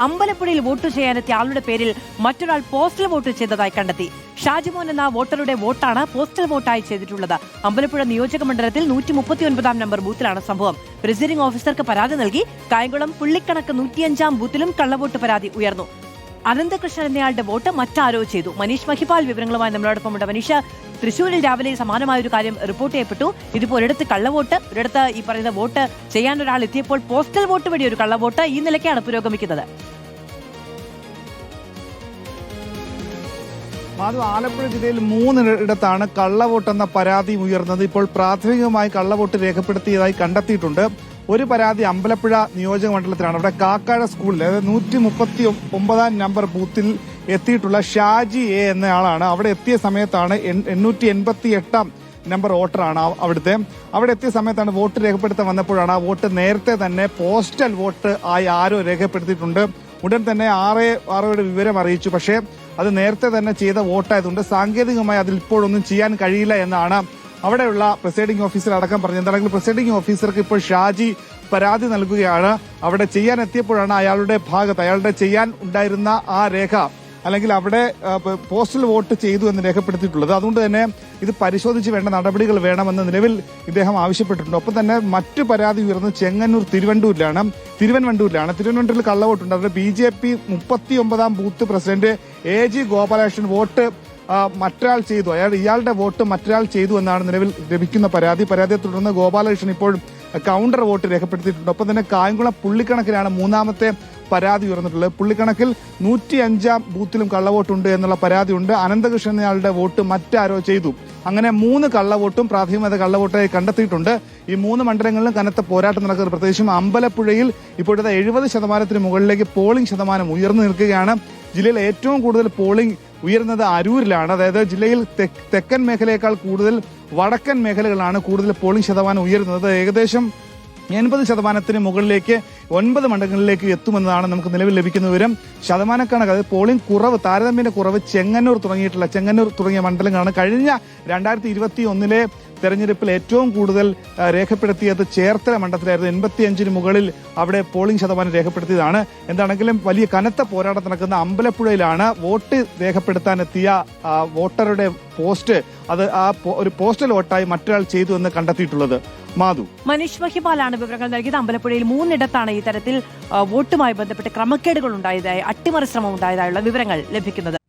അമ്പലപ്പുഴയിൽ vote ചെയ്യാനെത്തിയ ആളുടെ പേരിൽ മറ്റൊരാൾ പോസ്റ്റൽ വോട്ട് ചെയ്തതായി കണ്ടെത്തി. ഷാജിമോൻ എന്ന വോട്ടറുടെ വോട്ടാണ് പോസ്റ്റൽ വോട്ടായി ചെയ്തിട്ടുള്ളത്. അമ്പലപ്പുഴ നിയോജക മണ്ഡലത്തിൽ 139 നമ്പർ ബൂത്തിലാണ് സംഭവം. പ്രിസൈഡിംഗ് ഓഫീസർക്ക് പരാതി നൽകി. കായംകുളം പുള്ളിക്കണക്ക് 105 ബൂത്തിലും കള്ളവോട്ട് പരാതി ഉയർന്നു. അനന്തകൃഷ്ണൻ എന്നയാളുടെ വോട്ട് മറ്റാരോ ചെയ്തു. മനീഷ് മഹിപാൽ വിവരങ്ങളുമായി നമ്മളോടൊപ്പമുണ്ട്. മനീഷ്, തൃശ്ശൂരിൽ രാവിലെ സമാനമായൊരു കാര്യം റിപ്പോർട്ട് ചെയ്യപ്പെട്ടു. ഇതിപ്പോൾ ഒരിടത്ത് കള്ളവോട്ട്, ഒരിടത്ത് ഈ പറയുന്ന വോട്ട് ചെയ്യാൻ ഒരാൾ എത്തിയപ്പോൾ പോസ്റ്റൽ വോട്ട് വഴി ഒരു കള്ളവോട്ട്, ഈ നിലയ്ക്കാണ് പുരോഗമിക്കുന്നത്. ആലപ്പുഴ ജില്ലയിൽ 3 ഇടത്താണ് കള്ളവോട്ടെന്ന പരാതി ഉയർന്നത്. ഇപ്പോൾ പ്രാഥമികമായി കള്ളവോട്ട് രേഖപ്പെടുത്തിയതായി കണ്ടെത്തിയിട്ടുണ്ട്. ഒരു പരാതി അമ്പലപ്പുഴ നിയോജക മണ്ഡലത്തിലാണ്. അവിടെ കാക്കാഴ സ്കൂളിൽ, അതായത് 139 നമ്പർ ബൂത്തിൽ എത്തിയിട്ടുള്ള ഷാജി എ എന്നയാളാണ്. അവിടെ എത്തിയ സമയത്താണ് 888 നമ്പർ വോട്ടറാണ് അവിടെ എത്തിയ സമയത്താണ് വോട്ട് രേഖപ്പെടുത്താൻ വന്നപ്പോഴാണ് ആ വോട്ട് നേരത്തെ തന്നെ പോസ്റ്റൽ വോട്ട് ആയി ആരോ രേഖപ്പെടുത്തിയിട്ടുണ്ട്. ഉടൻ തന്നെ ആറോയുടെ വിവരം അറിയിച്ചു. പക്ഷേ അത് നേരത്തെ തന്നെ ചെയ്ത വോട്ടായതുകൊണ്ട് സാങ്കേതികമായി അതിൽ ഇപ്പോഴൊന്നും ചെയ്യാൻ കഴിയില്ല എന്നാണ് അവിടെയുള്ള പ്രിസൈഡിംഗ് ഓഫീസർ അടക്കം പറഞ്ഞത്. എന്താണെങ്കിലും പ്രിസൈഡിംഗ് ഓഫീസർക്ക് ഇപ്പോൾ ഷാജി പരാതി നൽകുകയാണ്. അവിടെ ചെയ്യാൻ എത്തിയപ്പോഴാണ് അയാളുടെ ചെയ്യാൻ ഉണ്ടായിരുന്ന ആ രേഖ, അല്ലെങ്കിൽ അവിടെ പോസ്റ്റൽ വോട്ട് ചെയ്തു എന്ന് രേഖപ്പെടുത്തിയിട്ടുള്ളത്. അതുകൊണ്ട് തന്നെ ഇത് പരിശോധിച്ച് വേണ്ട നടപടികൾ വേണമെന്ന് നിലവിൽ ഇദ്ദേഹം ആവശ്യപ്പെട്ടിട്ടുണ്ട്. ഒപ്പം തന്നെ മറ്റു പരാതി ഉയർന്നത് ചെങ്ങന്നൂർ തിരുവനന്തപുരത്തിലാണ്. തിരുവനന്തപുരത്തിൽ കള്ളവോട്ടുണ്ട്. അത് BJP 39 booth president AG Gopalakrishnan vote മറ്റൊരാൾ ചെയ്തു, ഇയാളുടെ വോട്ട് മറ്റൊരാൾ ചെയ്തു എന്നാണ് നിലവിൽ ലഭിക്കുന്ന പരാതിയെ തുടർന്ന് ഗോപാലകൃഷ്ണൻ ഇപ്പോൾ കൗണ്ടർ വോട്ട് രേഖപ്പെടുത്തിയിട്ടുണ്ട്. ഒപ്പം തന്നെ കായംകുളം പുള്ളിക്കണക്കിലാണ് 3ാമത്തെ പരാതി ഉയർന്നിട്ടുള്ളത്. പുള്ളിക്കണക്കിൽ 105 ബൂത്തിലും കള്ളവോട്ടുണ്ട് എന്നുള്ള പരാതിയുണ്ട്. അനന്തകൃഷ്ണൻ എന്നയാളുടെ വോട്ട് മറ്റാരോ ചെയ്തു. അങ്ങനെ 3 കള്ളവോട്ടും പ്രാഥമിക കള്ളവോട്ടായി കണ്ടെത്തിയിട്ടുണ്ട്. ഈ 3 മണ്ഡലങ്ങളിലും കനത്ത പോരാട്ടം നടക്കുന്നത്. പ്രത്യേകിച്ചും അമ്പലപ്പുഴയിൽ ഇപ്പോഴത്തെ 70% മുകളിലേക്ക് പോളിംഗ് ശതമാനം ഉയർന്നു നിൽക്കുകയാണ്. ജില്ലയിൽ ഏറ്റവും കൂടുതൽ പോളിംഗ് ഉയർന്നത് അരൂരിലാണ്. അതായത് ജില്ലയിൽ തെക്കൻ മേഖലയേക്കാൾ കൂടുതൽ വടക്കൻ മേഖലകളാണ് കൂടുതൽ പോളിംഗ് ശതമാനം ഉയരുന്നത്. ഏകദേശം 80% മുകളിലേക്ക് 9 മണ്ഡലങ്ങളിലേക്ക് എത്തുമെന്നതാണ് നമുക്ക് നിലവിൽ ലഭിക്കുന്ന വിവരം. ശതമാനക്കണക്ക്, അതായത് പോളിംഗ് കുറവ്, താരതമ്യേന കുറവ് ചെങ്ങന്നൂർ തുടങ്ങിയ മണ്ഡലങ്ങളാണ്. കഴിഞ്ഞ 2021 തെരഞ്ഞെടുപ്പിൽ ഏറ്റവും കൂടുതൽ രേഖപ്പെടുത്തിയത് ചേർത്തല മണ്ഡലത്തിലായിരുന്നു. 85 മുകളിൽ അവിടെ പോളിംഗ് ശതമാനം രേഖപ്പെടുത്തിയതാണ്. എന്താണെങ്കിലും വലിയ കനത്ത പോരാട്ടം നടക്കുന്ന അമ്പലപ്പുഴയിലാണ് വോട്ട് രേഖപ്പെടുത്താനെത്തിയ വോട്ടറുടെ പോസ്റ്റ് ഒരു പോസ്റ്റൽ വോട്ടായി മറ്റൊരാൾ ചെയ്തു എന്ന് കണ്ടെത്തിയിട്ടുള്ളത്. മനീഷ് മഹിപാലാണ് വിവരങ്ങൾ നൽകിയത്. അമ്പലപ്പുഴയിൽ 3 ഇടത്താണ് ഈ തരത്തിൽ വോട്ടുമായി ബന്ധപ്പെട്ട് ക്രമക്കേടുകൾ ഉണ്ടായതായി, അട്ടിമറി ശ്രമം ഉണ്ടായതായുള്ള വിവരങ്ങൾ ലഭിക്കുന്നത്.